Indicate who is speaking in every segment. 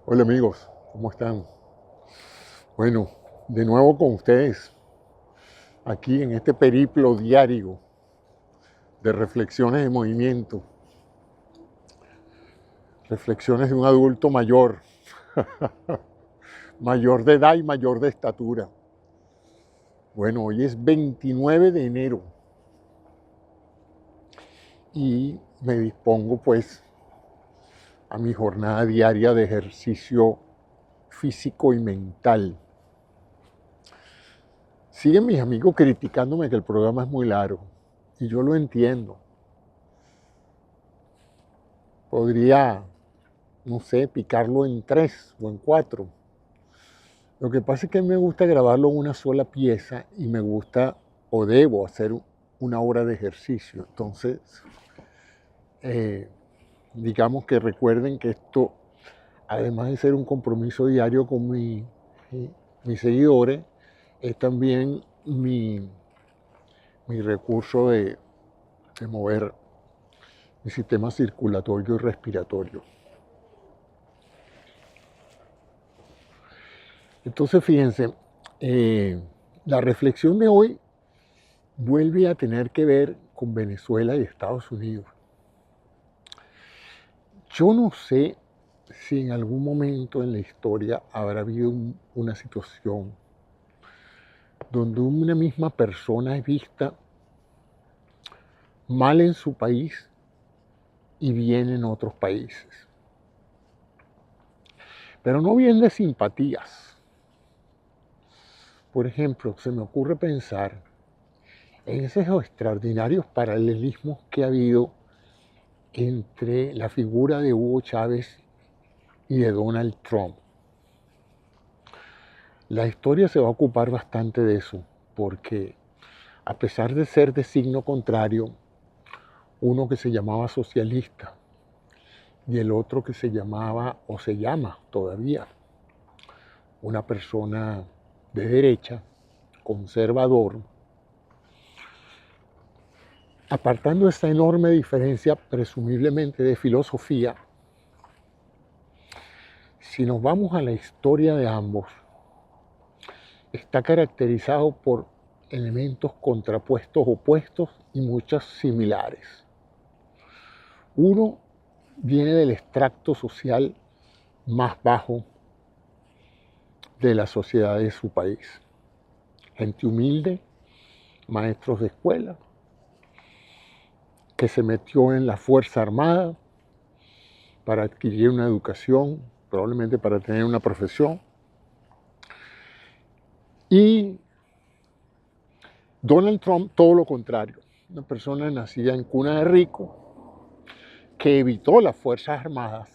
Speaker 1: Hola amigos, ¿cómo están? Bueno, de nuevo con ustedes, aquí en este periplo diario de reflexiones de movimiento, reflexiones de un adulto mayor, mayor de edad y mayor de estatura. Bueno, hoy es 29 de enero y me dispongo pues a mi jornada diaria de ejercicio físico y mental. Siguen mis amigos criticándome que el programa es muy largo y yo lo entiendo. Podría, no sé, picarlo en 3 o en 4. Lo que pasa es que me gusta grabarlo en una sola pieza y me gusta o debo hacer una hora de ejercicio. Entonces, eh, digamos que recuerden que esto, además de ser un compromiso diario con mis seguidores, es también mi recurso de mover mi sistema circulatorio y respiratorio. Entonces, fíjense, la reflexión de hoy vuelve a tener que ver con Venezuela y Estados Unidos. Yo no sé si en algún momento en la historia habrá habido una situación donde una misma persona es vista mal en su país y bien en otros países. Pero no bien de simpatías. Por ejemplo, se me ocurre pensar en esos extraordinarios paralelismos que ha habido entre la figura de Hugo Chávez y de Donald Trump. La historia se va a ocupar bastante de eso, porque a pesar de ser de signo contrario, uno que se llamaba socialista y el otro que se llamaba o se llama todavía una persona de derecha, conservador, apartando esta enorme diferencia presumiblemente de filosofía, si nos vamos a la historia de ambos, está caracterizado por elementos contrapuestos, opuestos y muchos similares. Uno viene del extracto social más bajo de la sociedad de su país. Gente humilde, maestros de escuela, que se metió en la Fuerza Armada para adquirir una educación, probablemente para tener una profesión. Y Donald Trump, todo lo contrario, una persona nacida en cuna de rico, que evitó las Fuerzas Armadas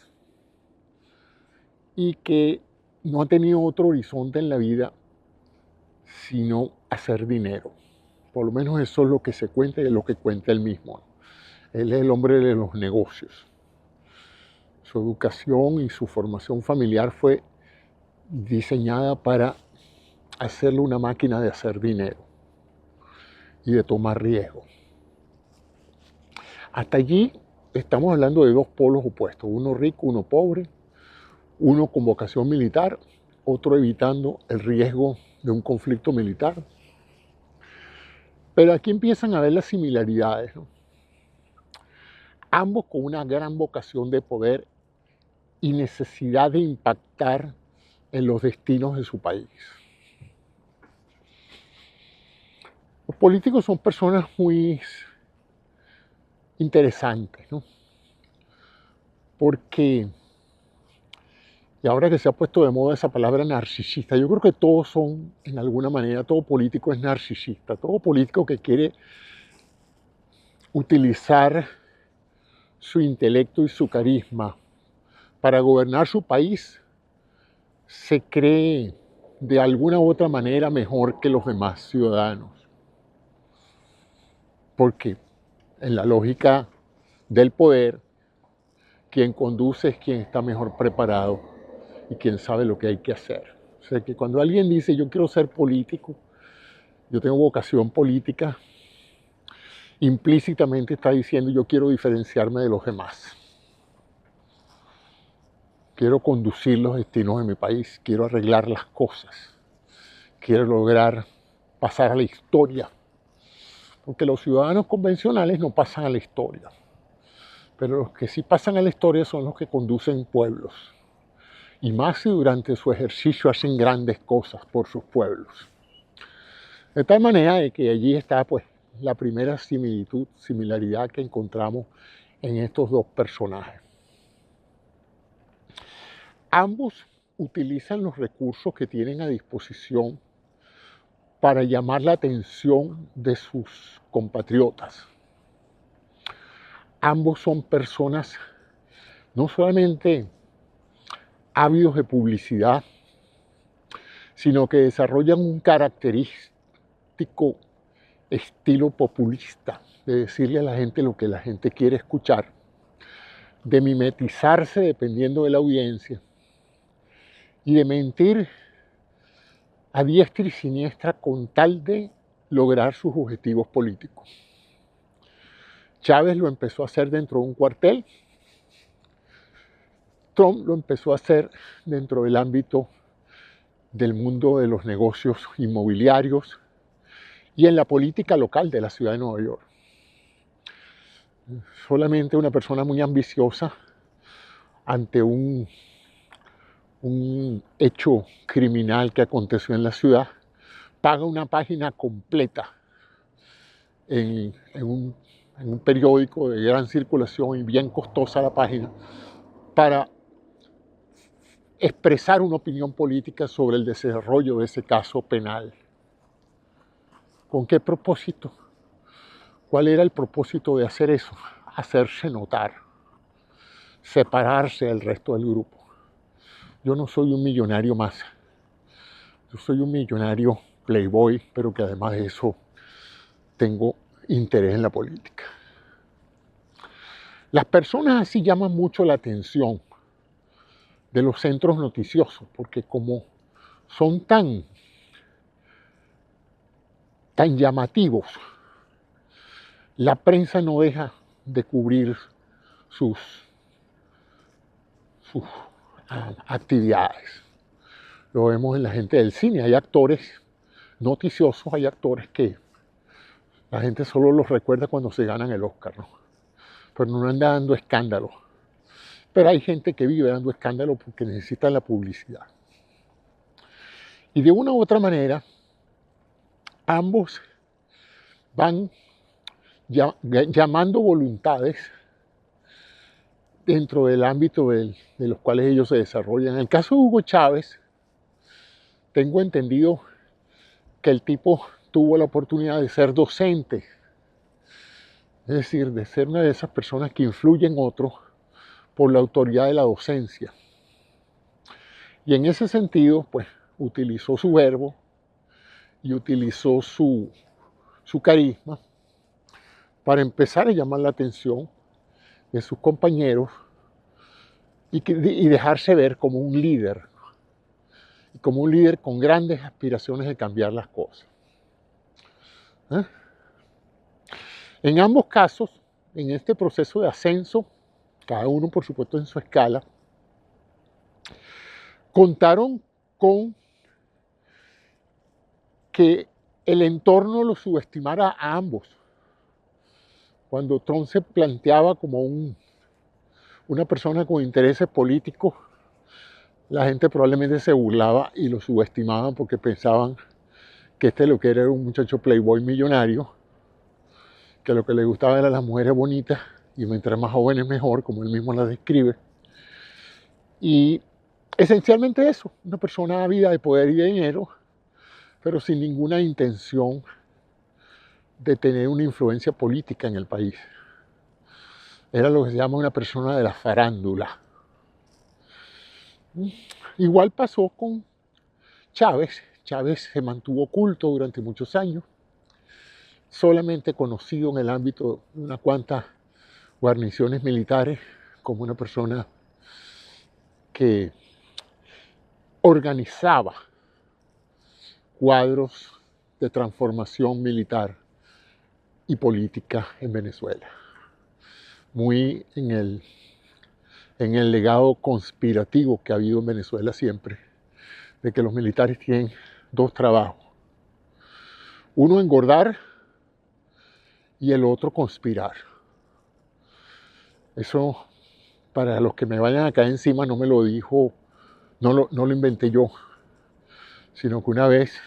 Speaker 1: y que no ha tenido otro horizonte en la vida sino hacer dinero. Por lo menos eso es lo que se cuenta y es lo que cuenta él mismo. Él es el hombre de los negocios. Su educación y su formación familiar fue diseñada para hacerle una máquina de hacer dinero y de tomar riesgo. Hasta allí estamos hablando de dos polos opuestos, uno rico, uno pobre, uno con vocación militar, otro evitando el riesgo de un conflicto militar. Pero aquí empiezan a ver las similaridades, ¿no? Ambos con una gran vocación de poder y necesidad de impactar en los destinos de su país. Los políticos son personas muy interesantes, ¿no? Porque, y ahora que se ha puesto de moda esa palabra narcisista, yo creo que todos son, en alguna manera, todo político es narcisista, todo político que quiere utilizar su intelecto y su carisma para gobernar su país, se cree de alguna u otra manera mejor que los demás ciudadanos. Porque en la lógica del poder, quien conduce es quien está mejor preparado y quien sabe lo que hay que hacer. O sea que cuando alguien dice yo quiero ser político, yo tengo vocación política, implícitamente está diciendo yo quiero diferenciarme de los demás. quiero conducir los destinos de mi país, quiero arreglar las cosas, quiero lograr pasar a la historia, porque los ciudadanos convencionales no pasan a la historia, pero los que sí pasan a la historia son los que conducen pueblos, y más si durante su ejercicio hacen grandes cosas por sus pueblos. De tal manera de que allí está pues la primera similaridad que encontramos en estos dos personajes. Ambos utilizan los recursos que tienen a disposición para llamar la atención de sus compatriotas. Ambos son personas no solamente ávidos de publicidad, sino que desarrollan un característico estilo populista, de decirle a la gente lo que la gente quiere escuchar, de mimetizarse dependiendo de la audiencia y de mentir a diestra y siniestra con tal de lograr sus objetivos políticos. Chávez lo empezó a hacer dentro de un cuartel, Trump lo empezó a hacer dentro del ámbito del mundo de los negocios inmobiliarios y en la política local de la ciudad de Nueva York. Solamente una persona muy ambiciosa ante un hecho criminal que aconteció en la ciudad, paga una página completa en un periódico de gran circulación y bien costosa la página para expresar una opinión política sobre el desarrollo de ese caso penal. ¿Con qué propósito? ¿Cuál era el propósito de hacer eso? Hacerse notar, separarse del resto del grupo. Yo no soy un millonario más. Yo soy un millonario playboy, pero que además de eso tengo interés en la política. Las personas así llaman mucho la atención de los centros noticiosos, porque como son tan llamativos, la prensa no deja de cubrir sus actividades. Lo vemos en la gente del cine, hay actores noticiosos, hay actores que la gente solo los recuerda cuando se ganan el Oscar, ¿no? Pero no anda dando escándalo. Pero hay gente que vive dando escándalo porque necesita la publicidad. Y de una u otra manera, ambos van llamando voluntades dentro del ámbito de los cuales ellos se desarrollan. En el caso de Hugo Chávez, tengo entendido que el tipo tuvo la oportunidad de ser docente, es decir, de ser una de esas personas que influyen en otros por la autoridad de la docencia. Y en ese sentido, pues, utilizó su verbo y utilizó su carisma para empezar a llamar la atención de sus compañeros y dejarse ver como un líder con grandes aspiraciones de cambiar las cosas. En ambos casos, en este proceso de ascenso, cada uno por supuesto en su escala, contaron con que el entorno lo subestimara a ambos. Cuando Trump se planteaba como una persona con intereses políticos, la gente probablemente se burlaba y lo subestimaban porque pensaban que lo que era un muchacho playboy millonario, que lo que le gustaba eran las mujeres bonitas y mientras más jóvenes mejor, como él mismo las describe. Y esencialmente eso, una persona ávida de poder y de dinero, pero sin ninguna intención de tener una influencia política en el país. Era lo que se llama una persona de la farándula. Igual pasó con Chávez. Chávez se mantuvo oculto durante muchos años, solamente conocido en el ámbito de unas cuantas guarniciones militares como una persona que organizaba cuadros de transformación militar y política en Venezuela, muy en en el legado conspirativo que ha habido en Venezuela siempre, de que los militares tienen dos trabajos. Uno, engordar, y el otro, conspirar. Eso, para los que me vayan a caer encima, no me lo dijo, no lo inventé yo, sino que una vez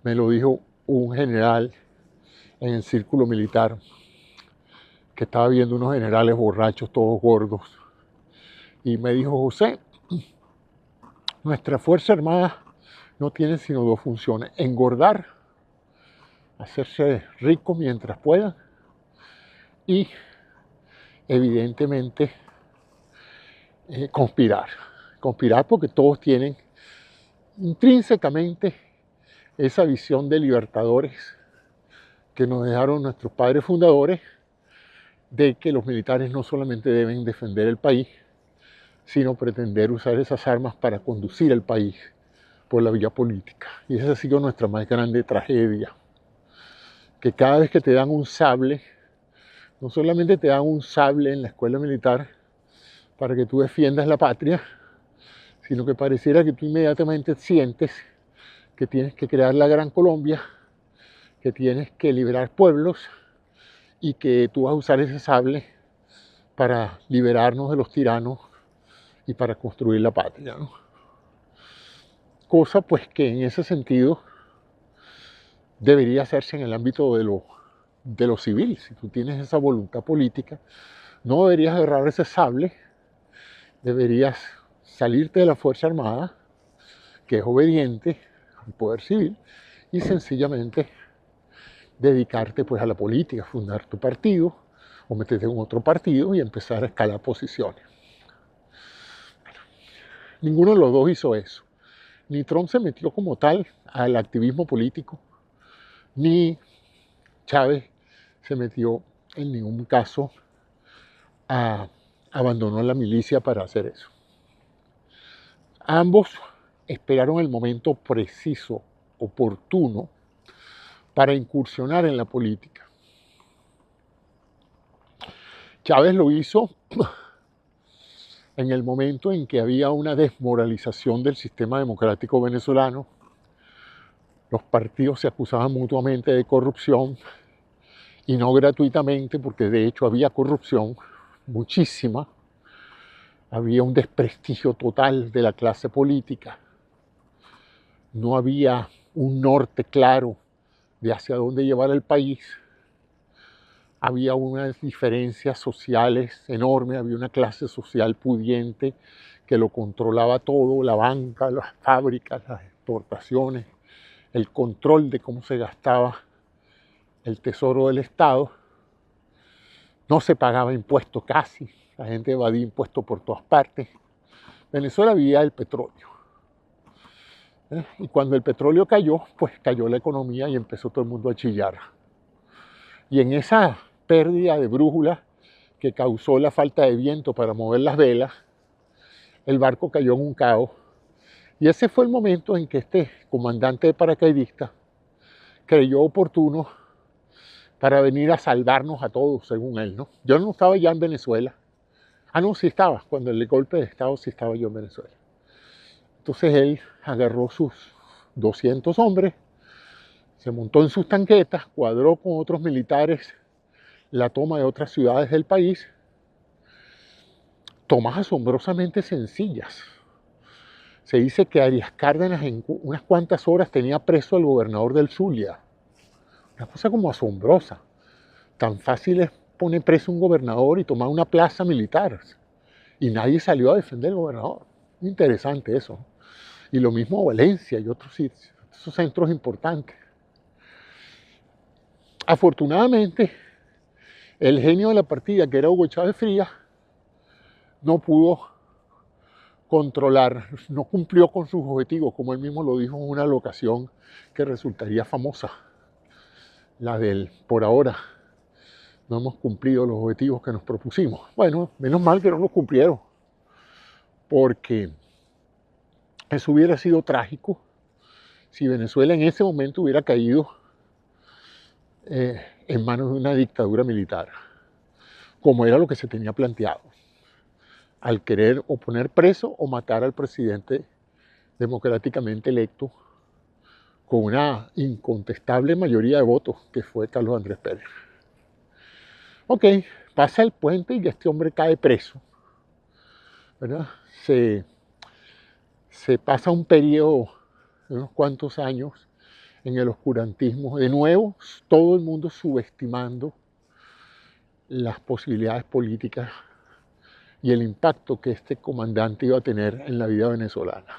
Speaker 1: me lo dijo un general en el círculo militar, que estaba viendo unos generales borrachos, todos gordos, y me dijo: José, nuestra Fuerza Armada no tiene sino dos funciones: engordar, hacerse rico mientras pueda, y evidentemente conspirar. Conspirar porque todos tienen intrínsecamente esa visión de libertadores que nos dejaron nuestros padres fundadores, de que los militares no solamente deben defender el país, sino pretender usar esas armas para conducir el país por la vía política. Y esa ha sido nuestra más grande tragedia, que cada vez que te dan un sable, no solamente te dan un sable en la escuela militar para que tú defiendas la patria, sino que pareciera que tú inmediatamente sientes que tienes que crear la Gran Colombia, que tienes que liberar pueblos y que tú vas a usar ese sable para liberarnos de los tiranos y para construir la patria, ¿no? Cosa pues que en ese sentido debería hacerse en el ámbito de lo civil. Si tú tienes esa voluntad política, no deberías agarrar ese sable, deberías salirte de la Fuerza Armada, que es obediente al poder civil, y sencillamente dedicarte pues a la política, fundar tu partido o meterte en otro partido y empezar a escalar posiciones. Ninguno de los dos hizo eso. Ni Trump se metió como tal al activismo político, ni Chávez se metió en ningún caso abandonó la milicia para hacer eso. Ambos esperaron el momento preciso, oportuno, para incursionar en la política. Chávez lo hizo en el momento en que había una desmoralización del sistema democrático venezolano. Los partidos se acusaban mutuamente de corrupción, y no gratuitamente, porque de hecho había corrupción, muchísima. Había un desprestigio total de la clase política. No había un norte claro de hacia dónde llevar el país. Había unas diferencias sociales enormes, había una clase social pudiente que lo controlaba todo: la banca, las fábricas, las exportaciones, el control de cómo se gastaba el tesoro del Estado. No se pagaba impuestos casi, la gente evadía impuestos por todas partes. Venezuela vivía del petróleo. Y cuando el petróleo cayó, pues cayó la economía y empezó todo el mundo a chillar. Y en esa pérdida de brújula que causó la falta de viento para mover las velas, el barco cayó en un caos. Y ese fue el momento en que este comandante de paracaidistas creyó oportuno para venir a salvarnos a todos, según él, ¿no? Yo no estaba ya en Venezuela. No, sí estaba. Cuando el golpe de Estado sí estaba yo en Venezuela. Entonces él agarró sus 200 hombres, se montó en sus tanquetas, cuadró con otros militares la toma de otras ciudades del país, tomas asombrosamente sencillas. Se dice que Arias Cárdenas en unas cuantas horas tenía preso al gobernador del Zulia. Una cosa como asombrosa. Tan fácil es poner preso a un gobernador y tomar una plaza militar. Y nadie salió a defender al gobernador. Interesante eso. Y lo mismo Valencia y otros sitios, esos centros importantes. Afortunadamente, el genio de la partida, que era Hugo Chávez Frías, no pudo controlar, no cumplió con sus objetivos, como él mismo lo dijo en una locación que resultaría famosa, la del por ahora no hemos cumplido los objetivos que nos propusimos. Bueno, menos mal que no los cumplieron, porque eso hubiera sido trágico si Venezuela en ese momento hubiera caído en manos de una dictadura militar, como era lo que se tenía planteado. al querer o poner preso o matar al presidente democráticamente electo con una incontestable mayoría de votos, que fue Carlos Andrés Pérez. Ok, pasa el puente y este hombre cae preso, ¿verdad? Se pasa un periodo de unos cuantos años en el oscurantismo, de nuevo todo el mundo subestimando las posibilidades políticas y el impacto que este comandante iba a tener en la vida venezolana.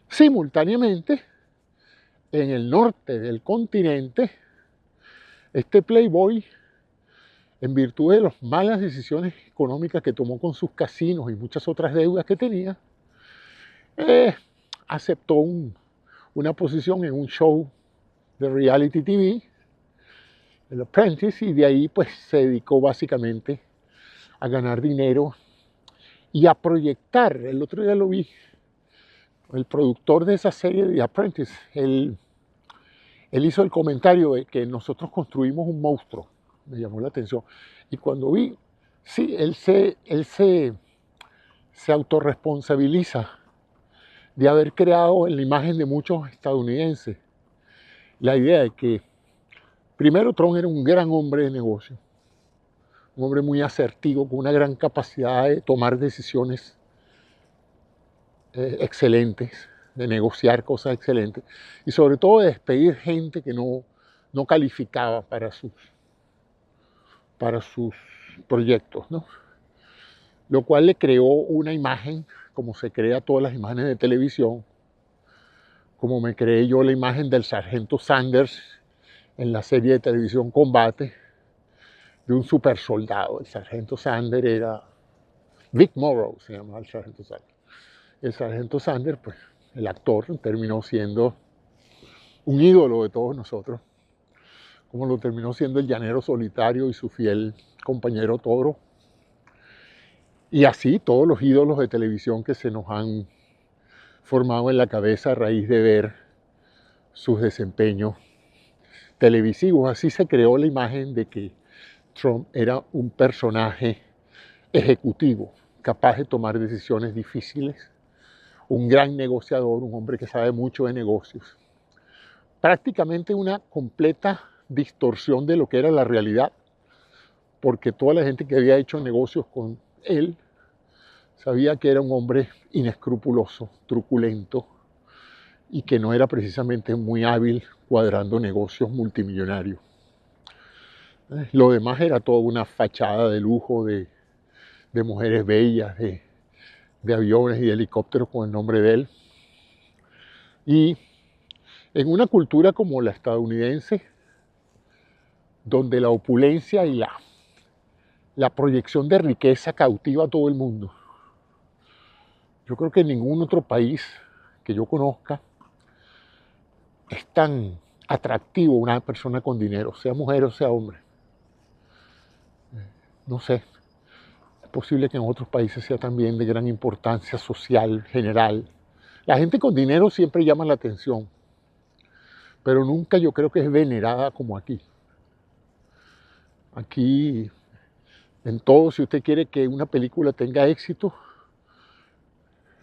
Speaker 1: Simultáneamente, en el norte del continente, este playboy, en virtud de las malas decisiones económicas que tomó con sus casinos y muchas otras deudas que tenía, aceptó una posición en un show de reality TV, el Apprentice, y de ahí pues se dedicó básicamente a ganar dinero y a proyectar. El otro día lo vi, el productor de esa serie de The Apprentice, él hizo el comentario de que nosotros construimos un monstruo, me llamó la atención. Y cuando vi, sí, él se autorresponsabiliza de haber creado en la imagen de muchos estadounidenses la idea de que, primero, Trump era un gran hombre de negocio, un hombre muy asertivo, con una gran capacidad de tomar decisiones excelentes, de negociar cosas excelentes y sobre todo de despedir gente que no calificaba para sus proyectos, ¿no? Lo cual le creó una imagen, como se crea todas las imágenes de televisión, como me creé yo la imagen del sargento Sanders en la serie de televisión Combate, de un super soldado. El sargento Sanders era Vic Morrow, se llamaba el sargento Sanders. El sargento Sanders, pues el actor, terminó siendo un ídolo de todos nosotros, como lo terminó siendo el llanero solitario y su fiel compañero Toro. Y así todos los ídolos de televisión que se nos han formado en la cabeza a raíz de ver sus desempeños televisivos. Así se creó la imagen de que Trump era un personaje ejecutivo, capaz de tomar decisiones difíciles, un gran negociador, un hombre que sabe mucho de negocios. Prácticamente una completa distorsión de lo que era la realidad, porque toda la gente que había hecho negocios con él sabía que era un hombre inescrupuloso, truculento, y que no era precisamente muy hábil cuadrando negocios multimillonarios. Lo demás era toda una fachada de lujo, de mujeres bellas, de aviones y de helicópteros con el nombre de él. Y en una cultura como la estadounidense, donde la opulencia y la proyección de riqueza cautiva a todo el mundo, yo creo que en ningún otro país que yo conozca es tan atractivo una persona con dinero, sea mujer o sea hombre. No sé, es posible que en otros países sea también de gran importancia social, general. La gente con dinero siempre llama la atención, pero nunca yo creo que es venerada como aquí. Aquí, en todo, si usted quiere que una película tenga éxito,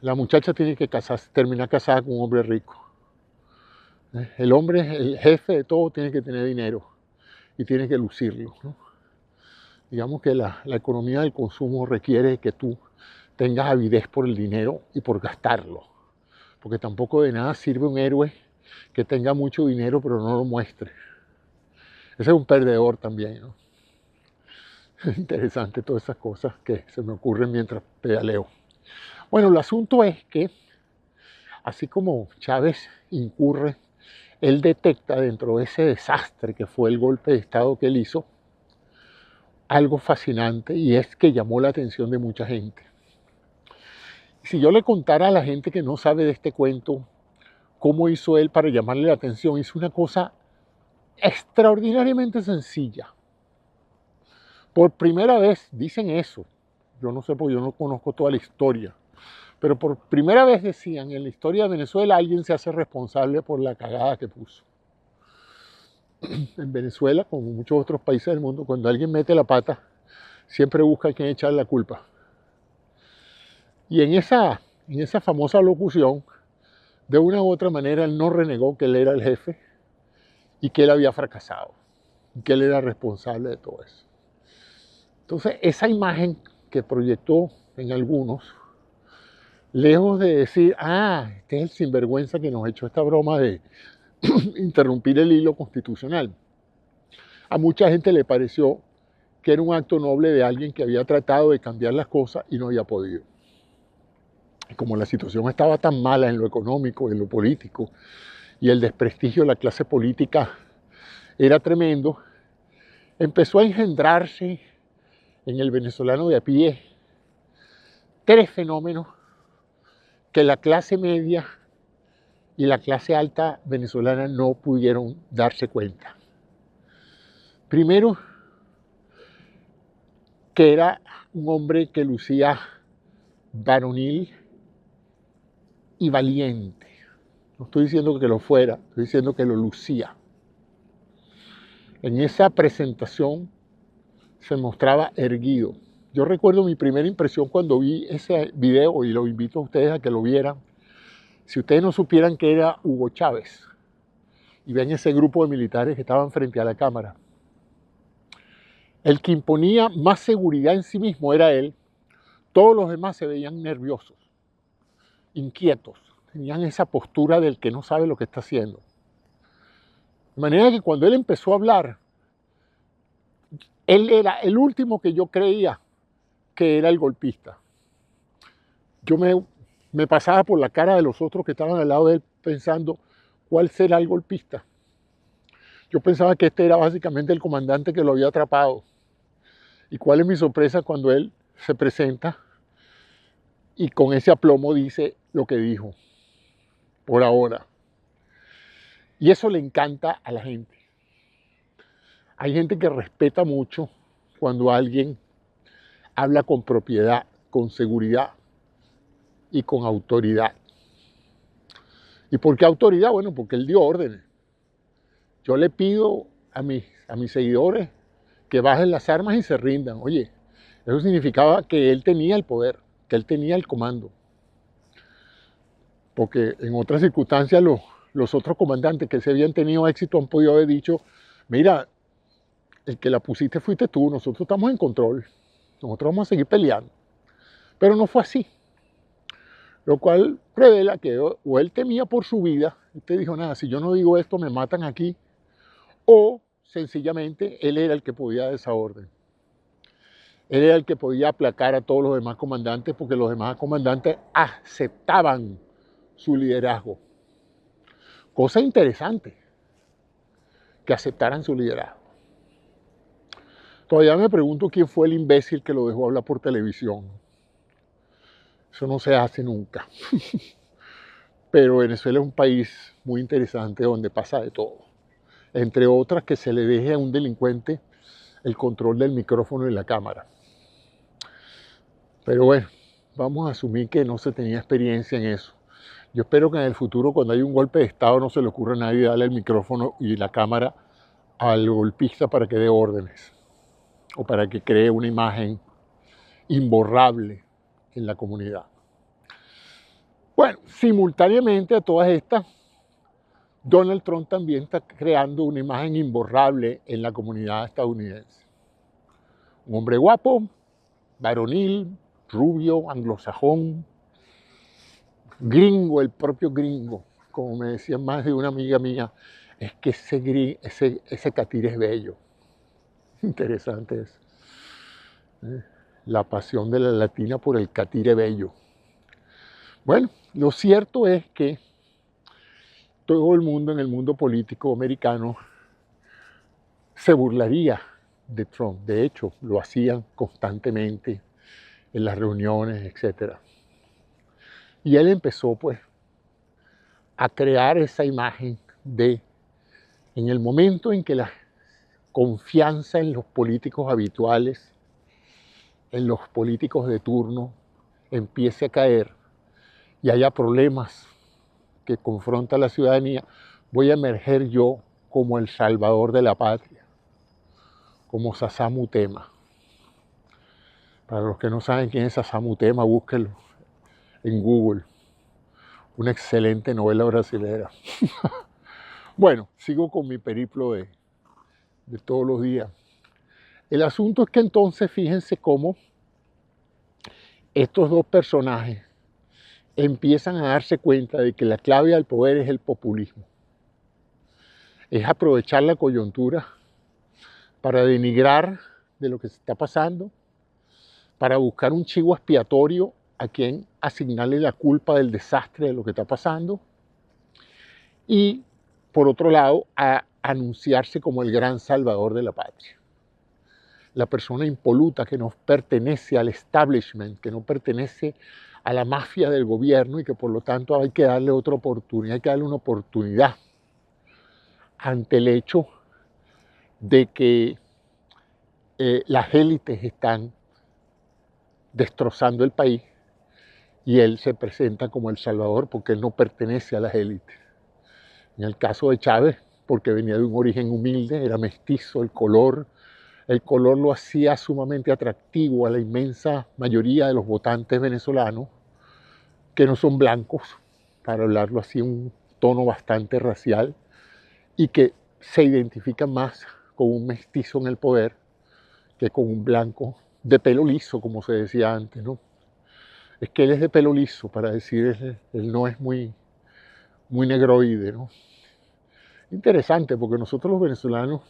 Speaker 1: la muchacha tiene que terminar casada con un hombre rico. El hombre, el jefe de todo, tiene que tener dinero y tiene que lucirlo, ¿no? Digamos que la economía del consumo requiere que tú tengas avidez por el dinero y por gastarlo, porque tampoco de nada sirve un héroe que tenga mucho dinero pero no lo muestre. Ese es un perdedor también, ¿no? Es interesante todas esas cosas que se me ocurren mientras pedaleo. Bueno, el asunto es que, así como Chávez incurre, él detecta dentro de ese desastre que fue el golpe de Estado que él hizo, algo fascinante, y es que llamó la atención de mucha gente. Si yo le contara a la gente que no sabe de este cuento cómo hizo él para llamarle la atención, hizo una cosa extraordinariamente sencilla. Por primera vez, dicen eso, yo no sé porque yo no conozco toda la historia, pero por primera vez decían, en la historia de Venezuela alguien se hace responsable por la cagada que puso. En Venezuela, como en muchos otros países del mundo, cuando alguien mete la pata, siempre busca a quien echar la culpa. Y en esa famosa locución, de una u otra manera, él no renegó que él era el jefe y que él había fracasado, y que él era responsable de todo eso. Entonces, esa imagen que proyectó en algunos, lejos de decir, este es el sinvergüenza que nos echó esta broma de interrumpir el hilo constitucional, a mucha gente le pareció que era un acto noble de alguien que había tratado de cambiar las cosas y no había podido. Y como la situación estaba tan mala en lo económico, en lo político, y el desprestigio de la clase política era tremendo, empezó a engendrarse en el venezolano de a pie 3 fenómenos que la clase media y la clase alta venezolana no pudieron darse cuenta. Primero, que era un hombre que lucía varonil y valiente. No estoy diciendo que lo fuera, estoy diciendo que lo lucía. En esa presentación se mostraba erguido. Yo recuerdo mi primera impresión cuando vi ese video, y lo invito a ustedes a que lo vieran. Si ustedes no supieran que era Hugo Chávez, y ven ese grupo de militares que estaban frente a la cámara, el que imponía más seguridad en sí mismo era él. Todos los demás se veían nerviosos, inquietos, tenían esa postura del que no sabe lo que está haciendo. De manera que cuando él empezó a hablar, él era el último que yo creía que era el golpista. Yo me pasaba por la cara de los otros que estaban al lado de él pensando, ¿cuál será el golpista? Yo pensaba que este era básicamente el comandante que lo había atrapado. ¿Y cuál es mi sorpresa cuando él se presenta y con ese aplomo dice lo que dijo, por ahora? Y eso le encanta a la gente. Hay gente que respeta mucho cuando alguien habla con propiedad, con seguridad y con autoridad. ¿Y por qué autoridad? Bueno, porque él dio órdenes. Yo le pido a mis seguidores que bajen las armas y se rindan. Oye, eso significaba que él tenía el poder, que él tenía el comando. Porque en otras circunstancias los otros comandantes que se habían tenido éxito han podido haber dicho, mira, el que la pusiste fuiste tú, nosotros estamos en control, nosotros vamos a seguir peleando. Pero no fue así. Lo cual revela que o él temía por su vida, usted dijo, nada, si yo no digo esto me matan aquí, o sencillamente él era el que podía dar esa orden. Él era el que podía aplacar a todos los demás comandantes porque los demás comandantes aceptaban su liderazgo. Cosa interesante, que aceptaran su liderazgo. Todavía me pregunto quién fue el imbécil que lo dejó hablar por televisión. Eso no se hace nunca. Pero Venezuela es un país muy interesante donde pasa de todo. Entre otras, que se le deje a un delincuente el control del micrófono y la cámara. Pero bueno, vamos a asumir que no se tenía experiencia en eso. Yo espero que en el futuro, cuando haya un golpe de Estado, no se le ocurra a nadie darle el micrófono y la cámara al golpista para que dé órdenes o para que cree una imagen imborrable en la comunidad. Bueno, simultáneamente a todas estas, Donald Trump también está creando una imagen imborrable en la comunidad estadounidense. Un hombre guapo, varonil, rubio, anglosajón, gringo, el propio gringo. Como me decía más de una amiga mía, es que ese catire es bello. Interesante eso. La pasión de la latina por el catire bello. Bueno, lo cierto es que todo el mundo en el mundo político americano se burlaría de Trump. De hecho, lo hacían constantemente en las reuniones, etc. Y él empezó, pues, a crear esa imagen de, en el momento en que la confianza en los políticos habituales, en los políticos de turno, empiece a caer y haya problemas que confronta a la ciudadanía, voy a emerger yo como el salvador de la patria, como Sasamu Tema. Para los que no saben quién es Sasamu Tema, búsquenlo. en Google. Una excelente novela brasilera. Bueno, sigo con mi periplo de todos los días. El asunto es que entonces fíjense cómo estos dos personajes empiezan a darse cuenta de que la clave al poder es el populismo. Es aprovechar la coyuntura para denigrar de lo que se está pasando, para buscar un chivo expiatorio a quien asignarle la culpa del desastre de lo que está pasando y, por otro lado, a anunciarse como el gran salvador de la patria. La persona impoluta que no pertenece al establishment, que no pertenece a la mafia del gobierno y que por lo tanto hay que darle otra oportunidad, hay que darle una oportunidad ante el hecho de que las élites están destrozando el país y él se presenta como el salvador porque él no pertenece a las élites. En el caso de Chávez, porque venía de un origen humilde, era mestizo, el color lo hacía sumamente atractivo a la inmensa mayoría de los votantes venezolanos, que no son blancos, para hablarlo así, un tono bastante racial, y que se identifican más con un mestizo en el poder que con un blanco de pelo liso, como se decía antes, ¿no? Es que él es de pelo liso, para decir, él no es muy negroide, ¿no? Interesante, porque nosotros los venezolanos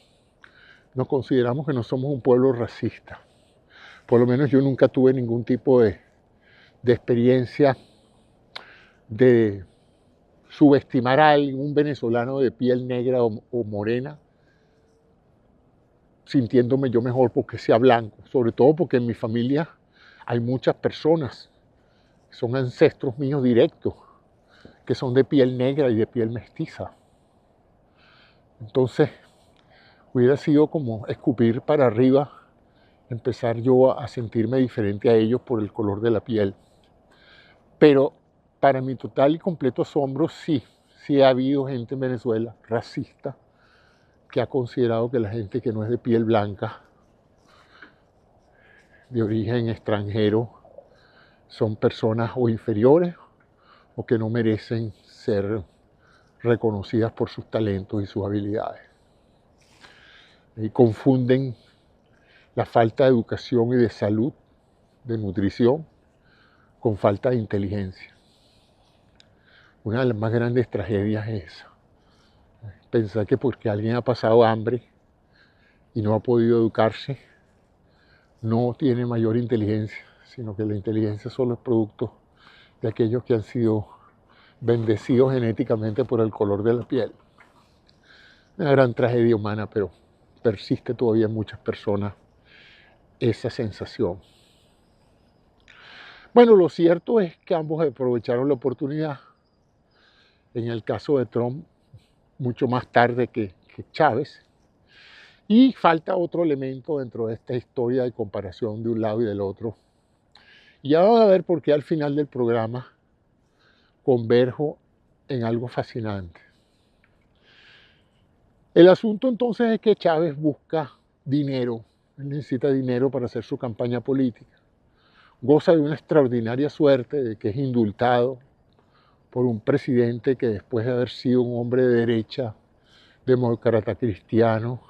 Speaker 1: nos consideramos que no somos un pueblo racista. Por lo menos yo nunca tuve ningún tipo de experiencia de subestimar a algún venezolano de piel negra o morena, sintiéndome yo mejor porque sea blanco. Sobre todo porque en mi familia hay muchas personas que son ancestros míos directos, que son de piel negra y de piel mestiza. Entonces, hubiera sido como escupir para arriba, empezar yo a sentirme diferente a ellos por el color de la piel. Pero para mi total y completo asombro, sí ha habido gente en Venezuela racista que ha considerado que la gente que no es de piel blanca, de origen extranjero, son personas o inferiores o que no merecen ser reconocidas por sus talentos y sus habilidades. Y confunden la falta de educación y de salud, de nutrición, con falta de inteligencia. Una de las más grandes tragedias es esa. Pensar que porque alguien ha pasado hambre y no ha podido educarse, no tiene mayor inteligencia, sino que la inteligencia solo es producto de aquellos que han sido bendecidos genéticamente por el color de la piel. Una gran tragedia humana, pero persiste todavía en muchas personas esa sensación. Bueno, lo cierto es que ambos aprovecharon la oportunidad. En el caso de Trump, mucho más tarde que Chávez. Y falta otro elemento dentro de esta historia de comparación de un lado y del otro. Y ya van a ver por qué al final del programa converjo en algo fascinante. El asunto entonces es que Chávez busca dinero, él necesita dinero para hacer su campaña política. Goza de una extraordinaria suerte de que es indultado por un presidente que después de haber sido un hombre de derecha, demócrata cristiano,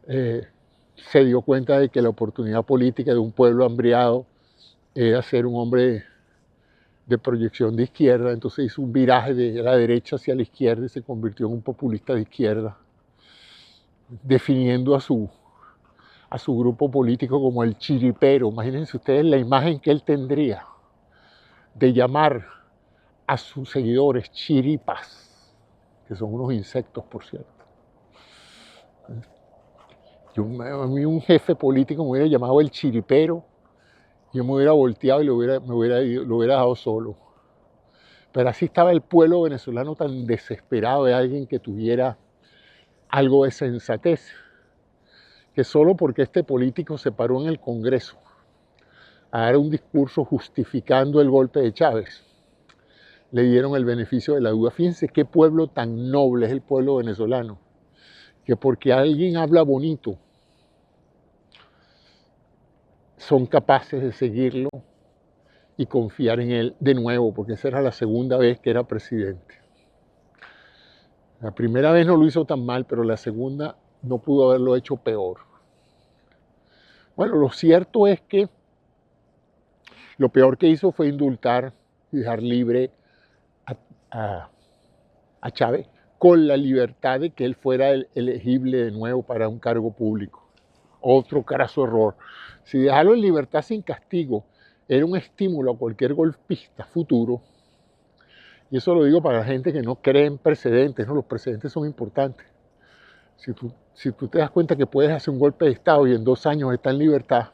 Speaker 1: se dio cuenta de que la oportunidad política de un pueblo hambriado era ser un hombre de proyección de izquierda, entonces hizo un viraje de la derecha hacia la izquierda y se convirtió en un populista de izquierda, definiendo a su grupo político como el chiripero. Imagínense ustedes la imagen que él tendría de llamar a sus seguidores chiripas, que son unos insectos, por cierto. A mí un jefe político me hubiera llamado el chiripero, yo me hubiera volteado y lo hubiera dejado solo. Pero así estaba el pueblo venezolano tan desesperado de alguien que tuviera algo de sensatez, que solo porque este político se paró en el Congreso a dar un discurso justificando el golpe de Chávez, le dieron el beneficio de la duda. Fíjense qué pueblo tan noble es el pueblo venezolano, que porque alguien habla bonito, son capaces de seguirlo y confiar en él de nuevo, porque esa era la segunda vez que era presidente. La primera vez no lo hizo tan mal, pero la segunda no pudo haberlo hecho peor. Bueno, lo cierto es que lo peor que hizo fue indultar y dejar libre a, a, a Chávez con la libertad de que él fuera elegible de nuevo para un cargo público. Otro craso error. Si dejarlo en libertad sin castigo era un estímulo a cualquier golpista futuro, y eso lo digo para la gente que no cree en precedentes, ¿no? Los precedentes son importantes. Si tú te das cuenta que puedes hacer un golpe de Estado y en 2 años está en libertad,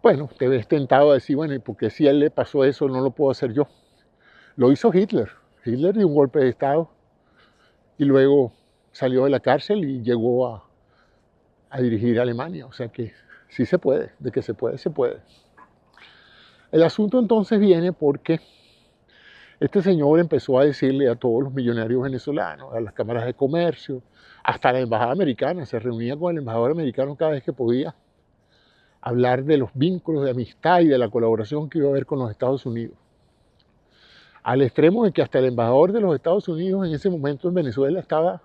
Speaker 1: bueno, te ves tentado a decir, bueno, ¿y por qué si a él le pasó eso no lo puedo hacer yo? Lo hizo Hitler. Hitler dio un golpe de Estado y luego salió de la cárcel y llegó a dirigir a Alemania. O sea que sí se puede, de que se puede, se puede. El asunto entonces viene porque este señor empezó a decirle a todos los millonarios venezolanos, a las cámaras de comercio, hasta la embajada americana, se reunía con el embajador americano cada vez que podía, hablar de los vínculos de amistad y de la colaboración que iba a haber con los Estados Unidos. Al extremo de que hasta el embajador de los Estados Unidos en ese momento en Venezuela estaba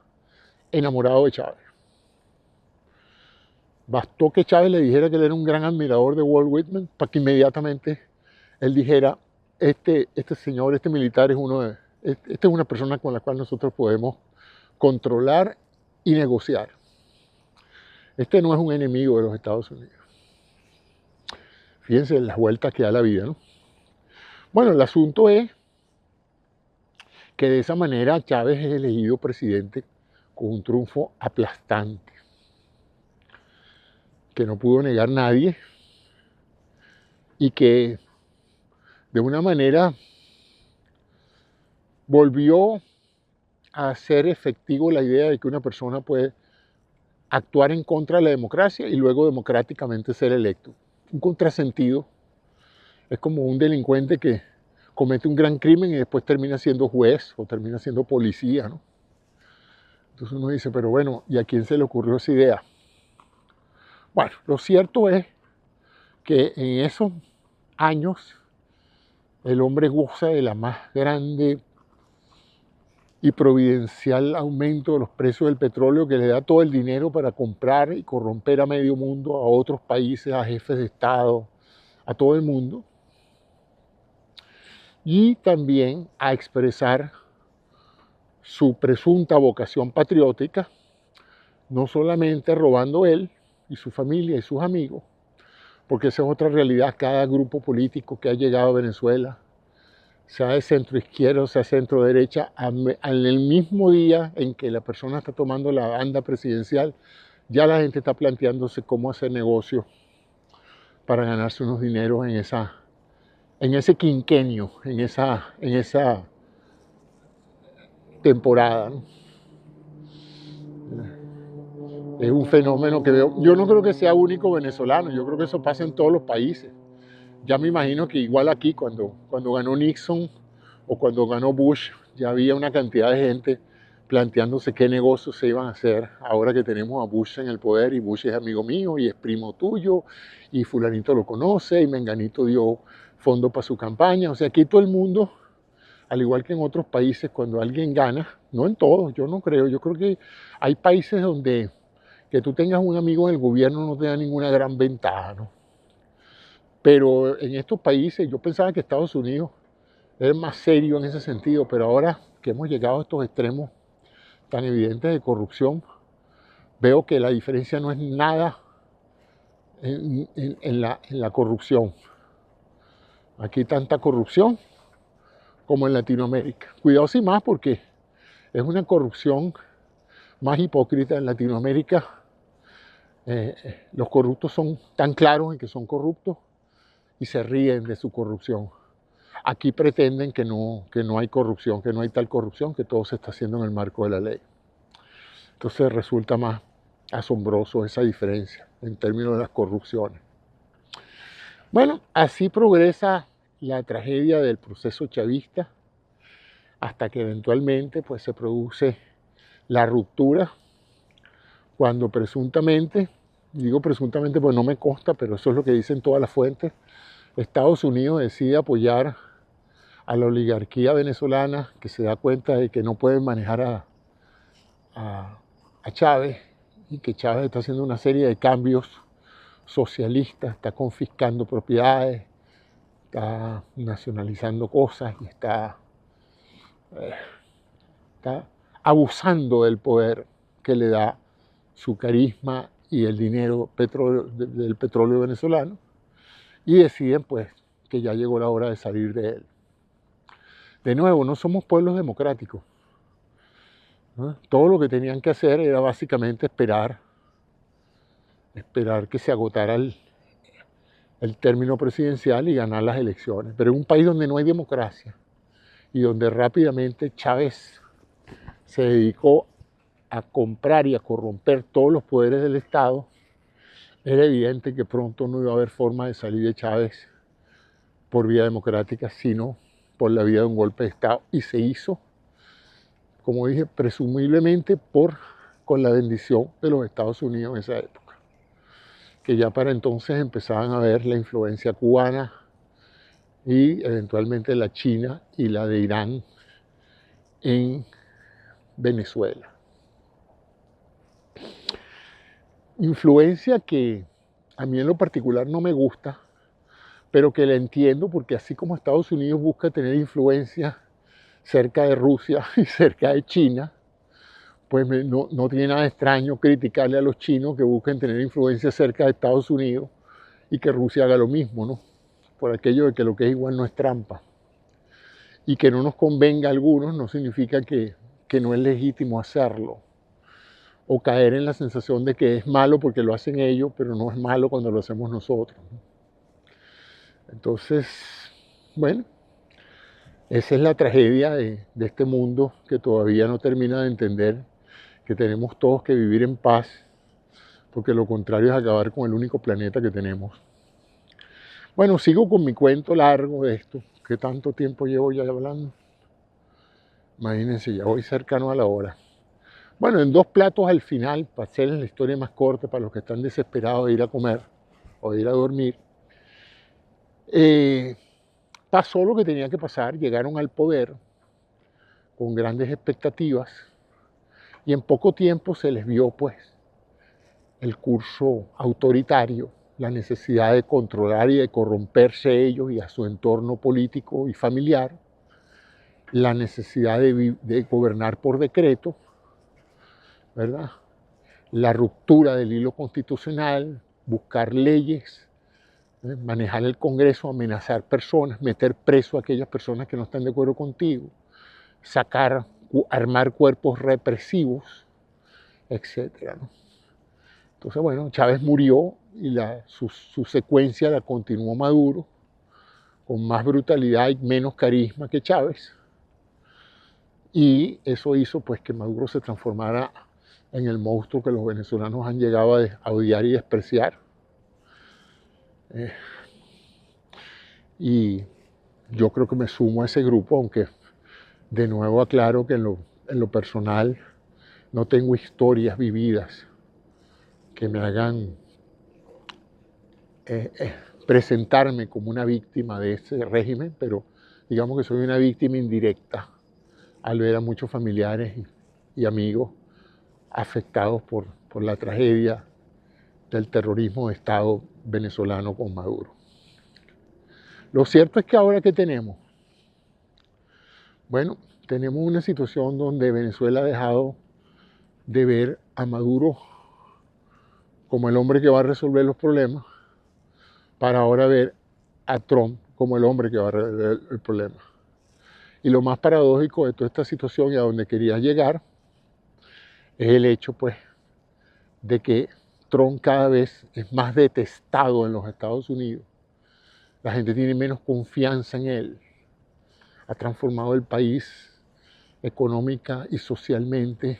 Speaker 1: enamorado de Chávez. Bastó que Chávez le dijera que él era un gran admirador de Walt Whitman para que inmediatamente él dijera, este señor, este militar es esta es una persona con la cual nosotros podemos controlar y negociar. Este no es un enemigo de los Estados Unidos. Fíjense las vueltas que da la vida, ¿no? Bueno, el asunto es que de esa manera Chávez es elegido presidente con un triunfo aplastante, que no pudo negar nadie y que de una manera volvió a hacer efectivo la idea de que una persona puede actuar en contra de la democracia y luego democráticamente ser electo. Un contrasentido. Es como un delincuente que comete un gran crimen y después termina siendo juez o termina siendo policía, ¿no? Entonces uno dice, pero bueno, ¿y a quién se le ocurrió esa idea? Bueno, lo cierto es que en esos años el hombre goza de la más grande y providencial aumento de los precios del petróleo que le da todo el dinero para comprar y corromper a medio mundo, a otros países, a jefes de Estado, a todo el mundo. Y también a expresar su presunta vocación patriótica, no solamente robando él y su familia y sus amigos, porque esa es otra realidad. Cada grupo político que ha llegado a Venezuela, sea de centro izquierda, sea centro derecha, en el mismo día en que la persona está tomando la banda presidencial, ya la gente está planteándose cómo hacer negocio para ganarse unos dineros en ese quinquenio, en esa temporada, ¿no? Es un fenómeno que veo. Yo no creo que sea único venezolano, yo creo que eso pasa en todos los países. Ya me imagino que igual aquí, cuando ganó Nixon o cuando ganó Bush, ya había una cantidad de gente planteándose qué negocios se iban a hacer ahora que tenemos a Bush en el poder, y Bush es amigo mío y es primo tuyo, y fulanito lo conoce, y menganito dio fondo para su campaña. O sea, aquí todo el mundo, al igual que en otros países, cuando alguien gana, no en todos, yo no creo, yo creo que hay países donde que tú tengas un amigo en el gobierno no te da ninguna gran ventaja, ¿no? Pero en estos países, yo pensaba que Estados Unidos es más serio en ese sentido, pero ahora que hemos llegado a estos extremos tan evidentes de corrupción, veo que la diferencia no es nada en la corrupción. Aquí hay tanta corrupción como en Latinoamérica. Cuidado sin más, porque es una corrupción más hipócrita. En Latinoamérica los corruptos son tan claros en que son corruptos y se ríen de su corrupción. Aquí pretenden que no hay corrupción, que no hay tal corrupción, que todo se está haciendo en el marco de la ley. Entonces resulta más asombroso esa diferencia en términos de las corrupciones. Bueno, así progresa la tragedia del proceso chavista hasta que eventualmente pues, se produce la ruptura cuando presuntamente, digo presuntamente porque no me consta, pero eso es lo que dicen todas las fuentes, Estados Unidos decide apoyar a la oligarquía venezolana, que se da cuenta de que no pueden manejar a Chávez, y que Chávez está haciendo una serie de cambios socialistas, está confiscando propiedades, está nacionalizando cosas y está abusando del poder que le da su carisma y el dinero del petróleo venezolano, y deciden pues que ya llegó la hora de salir de él. De nuevo, no somos pueblos democráticos, ¿no? Todo lo que tenían que hacer era básicamente esperar que se agotara el término presidencial y ganar las elecciones. Pero en un país donde no hay democracia y donde rápidamente Chávez se dedicó a comprar y a corromper todos los poderes del Estado, era evidente que pronto no iba a haber forma de salir de Chávez por vía democrática, sino por la vía de un golpe de Estado. Y se hizo, como dije, presumiblemente con la bendición de los Estados Unidos en esa época, que ya para entonces empezaban a ver la influencia cubana y eventualmente la China y la de Irán en Venezuela. Influencia que a mí en lo particular no me gusta, pero que la entiendo porque así como Estados Unidos busca tener influencia cerca de Rusia y cerca de China, pues no tiene nada extraño criticarle a los chinos que busquen tener influencia cerca de Estados Unidos y que Rusia haga lo mismo, ¿no? Por aquello de que lo que es igual no es trampa. Y que no nos convenga a algunos no significa que no es legítimo hacerlo, o caer en la sensación de que es malo porque lo hacen ellos, pero no es malo cuando lo hacemos nosotros. Entonces, bueno, esa es la tragedia de este mundo que todavía no termina de entender que tenemos todos que vivir en paz, porque lo contrario es acabar con el único planeta que tenemos. Bueno, sigo con mi cuento largo de esto. ¿Qué tanto tiempo llevo ya hablando? Imagínense, ya voy cercano a la hora. Bueno, en 2 platos al final, para hacerles la historia más corta, para los que están desesperados de ir a comer o de ir a dormir, pasó lo que tenía que pasar, llegaron al poder con grandes expectativas y en poco tiempo se les vio pues el curso autoritario, la necesidad de controlar y de corromperse ellos y a su entorno político y familiar, la necesidad de gobernar por decreto, ¿verdad? La ruptura del hilo constitucional, buscar leyes, manejar el Congreso, amenazar personas, meter preso a aquellas personas que no están de acuerdo contigo, armar cuerpos represivos, etc., ¿no? Entonces, bueno, Chávez murió y su secuencia la continuó Maduro, con más brutalidad y menos carisma que Chávez. Y eso hizo pues que Maduro se transformara en el monstruo que los venezolanos han llegado a odiar y despreciar. Y yo creo que me sumo a ese grupo, aunque de nuevo aclaro que en lo personal no tengo historias vividas que me hagan presentarme como una víctima de ese régimen, pero digamos que soy una víctima indirecta al ver a muchos familiares y amigos afectados por la tragedia del terrorismo de Estado venezolano con Maduro. Lo cierto es que ahora, ¿qué tenemos? Bueno, tenemos una situación donde Venezuela ha dejado de ver a Maduro como el hombre que va a resolver los problemas, para ahora ver a Trump como el hombre que va a resolver el problema. Y lo más paradójico de toda esta situación y a donde quería llegar es el hecho, pues, de que Trump cada vez es más detestado en los Estados Unidos. La gente tiene menos confianza en él. Ha transformado el país económica y socialmente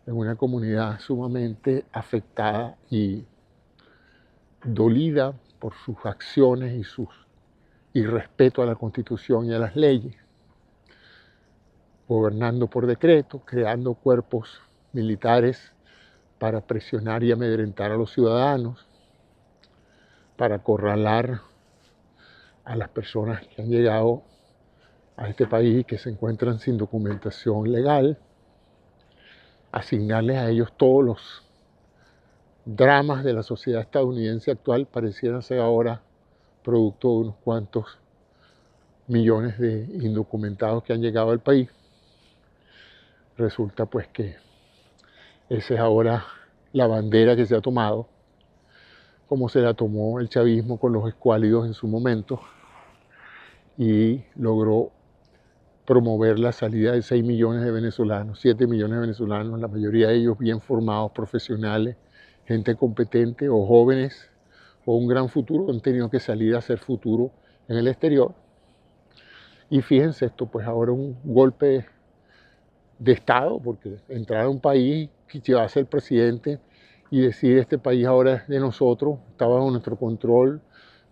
Speaker 1: en una comunidad sumamente afectada y dolida por sus acciones y irrespeto a la Constitución y a las leyes, gobernando por decreto, creando cuerpos militares para presionar y amedrentar a los ciudadanos, para acorralar a las personas que han llegado a este país y que se encuentran sin documentación legal, asignarles a ellos todos los dramas de la sociedad estadounidense actual parecieran ser ahora producto de unos cuantos millones de indocumentados que han llegado al país. Resulta pues que esa es ahora la bandera que se ha tomado, como se la tomó el chavismo con los escuálidos en su momento, y logró promover la salida de 6 millones de venezolanos, 7 millones de venezolanos, la mayoría de ellos bien formados, profesionales, gente competente o jóvenes o un gran futuro, han tenido que salir a hacer futuro en el exterior. Y fíjense esto, pues ahora un golpe de Estado, porque entrar a un país que llevase el presidente y decir este país ahora es de nosotros, está bajo nuestro control,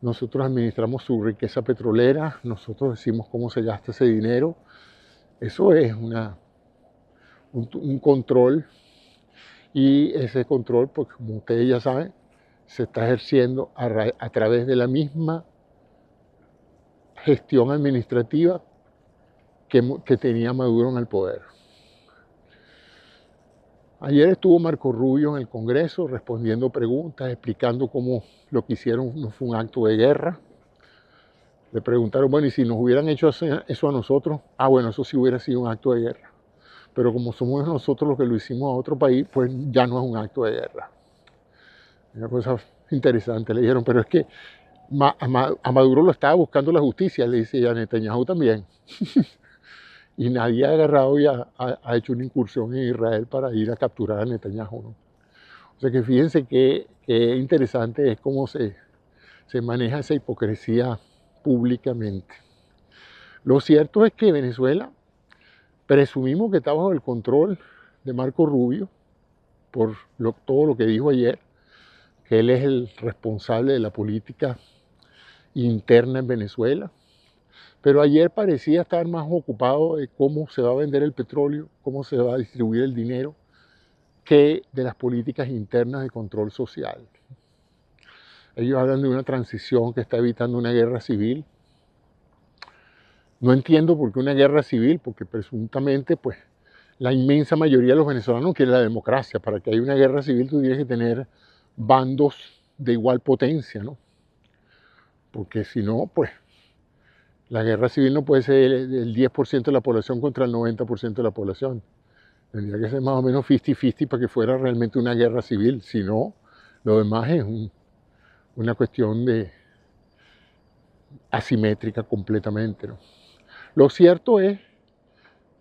Speaker 1: nosotros administramos su riqueza petrolera, nosotros decimos cómo se gasta ese dinero. Eso es un control, y ese control, pues como ustedes ya saben, se está ejerciendo a través de la misma gestión administrativa que tenía Maduro en el poder. Ayer estuvo Marco Rubio en el Congreso respondiendo preguntas, explicando cómo lo que hicieron no fue un acto de guerra. Le preguntaron, bueno, ¿y si nos hubieran hecho eso a nosotros? Ah, bueno, eso sí hubiera sido un acto de guerra. Pero como somos nosotros los que lo hicimos a otro país, pues ya no es un acto de guerra. Una cosa interesante, le dijeron, pero es que a Maduro lo estaba buscando la justicia, le dice, y a Netanyahu también. Y nadie ha agarrado y ha hecho una incursión en Israel para ir a capturar a Netanyahu, ¿no? O sea que fíjense que interesante es cómo se maneja esa hipocresía públicamente. Lo cierto es que Venezuela, presumimos que está bajo el control de Marco Rubio, por todo lo que dijo ayer, que él es el responsable de la política interna en Venezuela. Pero ayer parecía estar más ocupado de cómo se va a vender el petróleo, cómo se va a distribuir el dinero, que de las políticas internas de control social. Ellos hablan de una transición que está evitando una guerra civil. No entiendo por qué una guerra civil, porque presuntamente pues, la inmensa mayoría de los venezolanos quiere la democracia. Para que haya una guerra civil tú tienes que tener bandos de igual potencia, ¿no? Porque si no, pues la guerra civil no puede ser el 10% de la población contra el 90% de la población. Tendría que ser más o menos 50-50 para que fuera realmente una guerra civil. Si no, lo demás es una cuestión de asimétrica completamente, ¿no? Lo cierto es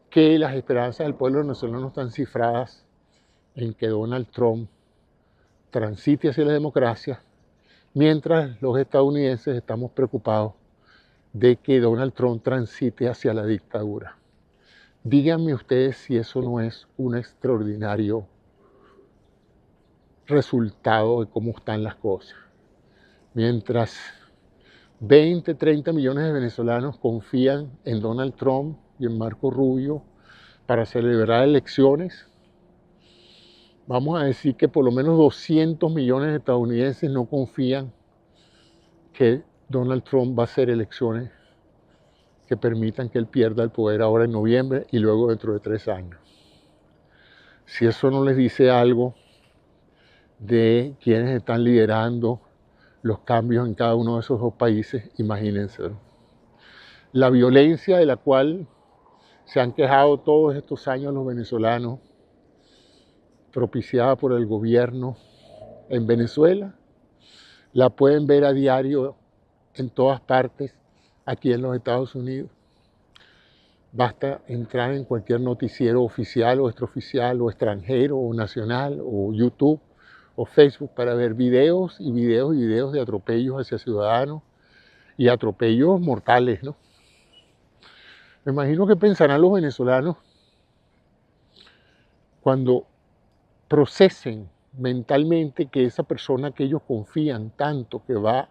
Speaker 1: que las esperanzas del pueblo venezolano están cifradas en que Donald Trump transite hacia la democracia, mientras los estadounidenses estamos preocupados de que Donald Trump transite hacia la dictadura. Díganme ustedes si eso no es un extraordinario resultado de cómo están las cosas. Mientras 20, 30 millones de venezolanos confían en Donald Trump y en Marco Rubio para celebrar elecciones, vamos a decir que por lo menos 200 millones de estadounidenses no confían que Donald Trump va a hacer elecciones que permitan que él pierda el poder ahora en noviembre y luego dentro de 3 años. Si eso no les dice algo de quienes están liderando los cambios en cada uno de esos dos países, imagínense, ¿no? La violencia de la cual se han quejado todos estos años los venezolanos, propiciada por el gobierno en Venezuela, la pueden ver a diario en todas partes aquí en los Estados Unidos. Basta entrar en cualquier noticiero oficial o extraoficial o extranjero o nacional o YouTube o Facebook para ver videos y videos y videos de atropellos hacia ciudadanos y atropellos mortales, ¿no? Me imagino que pensarán los venezolanos cuando procesen mentalmente que esa persona que ellos confían tanto que va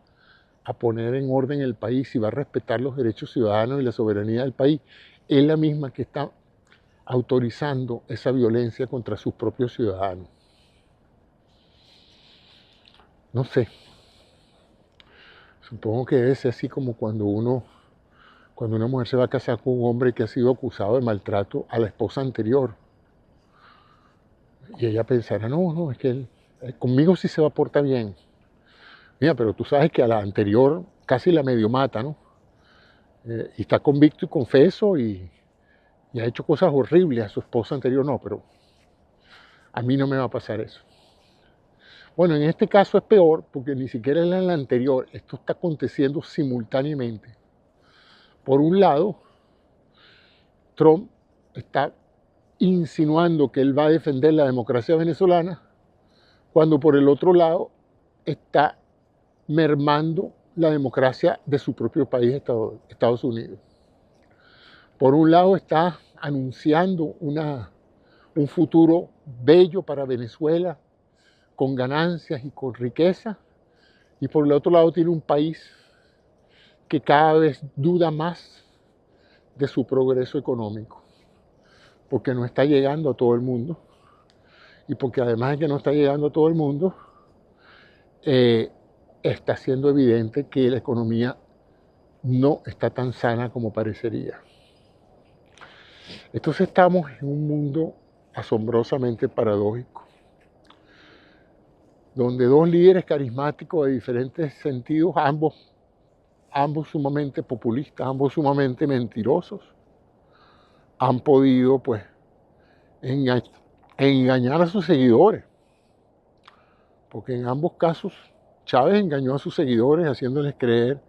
Speaker 1: a poner en orden el país y va a respetar los derechos ciudadanos y la soberanía del país, es la misma que está autorizando esa violencia contra sus propios ciudadanos. No sé. Supongo que debe ser así como cuando una mujer se va a casar con un hombre que ha sido acusado de maltrato a la esposa anterior. Y ella pensará, no, no, es que conmigo sí se va a portar bien. Mira, pero tú sabes que a la anterior casi la medio mata, ¿no? Y está convicto y confeso y ha hecho cosas horribles a su esposa anterior, no, pero a mí no me va a pasar eso. Bueno, en este caso es peor porque ni siquiera en la anterior, esto está aconteciendo simultáneamente. Por un lado, Trump está insinuando que él va a defender la democracia venezolana, cuando por el otro lado está mermando la democracia de su propio país, Estados Unidos. Por un lado está anunciando un futuro bello para Venezuela, con ganancias y con riqueza, y por el otro lado tiene un país que cada vez duda más de su progreso económico, porque no está llegando a todo el mundo, y porque además de que no está llegando a todo el mundo, está siendo evidente que la economía no está tan sana como parecería. Entonces estamos en un mundo asombrosamente paradójico, donde dos líderes carismáticos de diferentes sentidos, ambos sumamente populistas, ambos sumamente mentirosos, han podido pues engañar a sus seguidores. Porque en ambos casos Chávez engañó a sus seguidores haciéndoles creer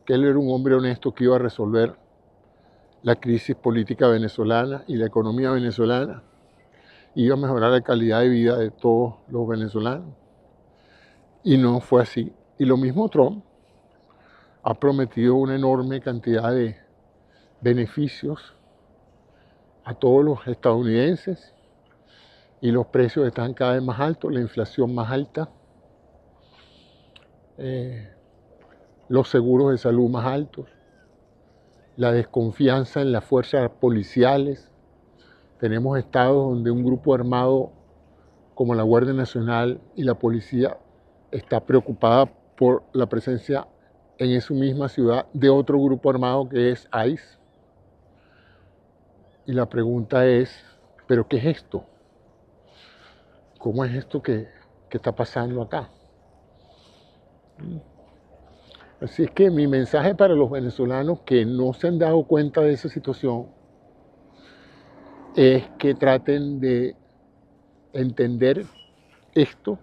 Speaker 1: que él era un hombre honesto que iba a resolver la crisis política venezolana y la economía venezolana, iba a mejorar la calidad de vida de todos los venezolanos. Y no fue así. Y lo mismo Trump ha prometido una enorme cantidad de beneficios a todos los estadounidenses y los precios están cada vez más altos, la inflación más alta, los seguros de salud más altos, la desconfianza en las fuerzas policiales. Tenemos estados donde un grupo armado como la Guardia Nacional y la policía está preocupada por la presencia en esa misma ciudad de otro grupo armado que es ICE. Y la pregunta es, ¿pero qué es esto? ¿Cómo es esto que está pasando acá? Así es que mi mensaje para los venezolanos que no se han dado cuenta de esa situación es que traten de entender esto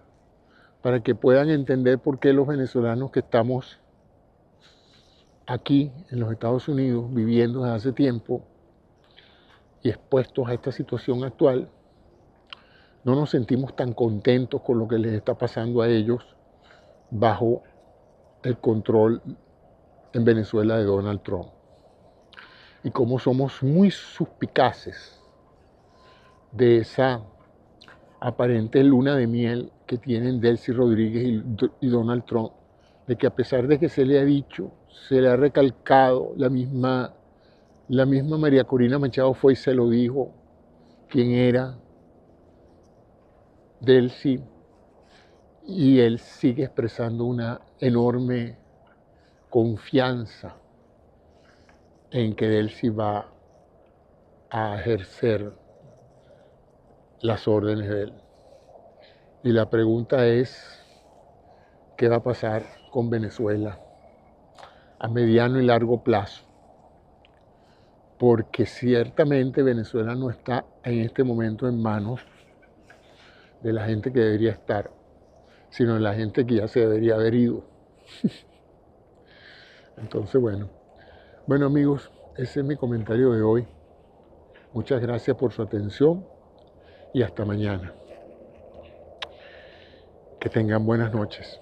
Speaker 1: para que puedan entender por qué los venezolanos que estamos aquí en los Estados Unidos viviendo desde hace tiempo y expuestos a esta situación actual, no nos sentimos tan contentos con lo que les está pasando a ellos bajo el control en Venezuela de Donald Trump. Y como somos muy suspicaces de esa aparente luna de miel que tienen Delcy Rodríguez y Donald Trump, de que a pesar de que se le ha dicho, se le ha recalcado, la misma María Corina Machado fue y se lo dijo, quién era Delcy, y él sigue expresando una enorme confianza en que Delcy va a ejercer las órdenes de él. Y la pregunta es, ¿qué va a pasar con Venezuela a mediano y largo plazo? Porque ciertamente Venezuela no está en este momento en manos de la gente que debería estar, sino de la gente que ya se debería haber ido. Entonces, bueno amigos, ese es mi comentario de hoy. Muchas gracias por su atención y hasta mañana. Que tengan buenas noches.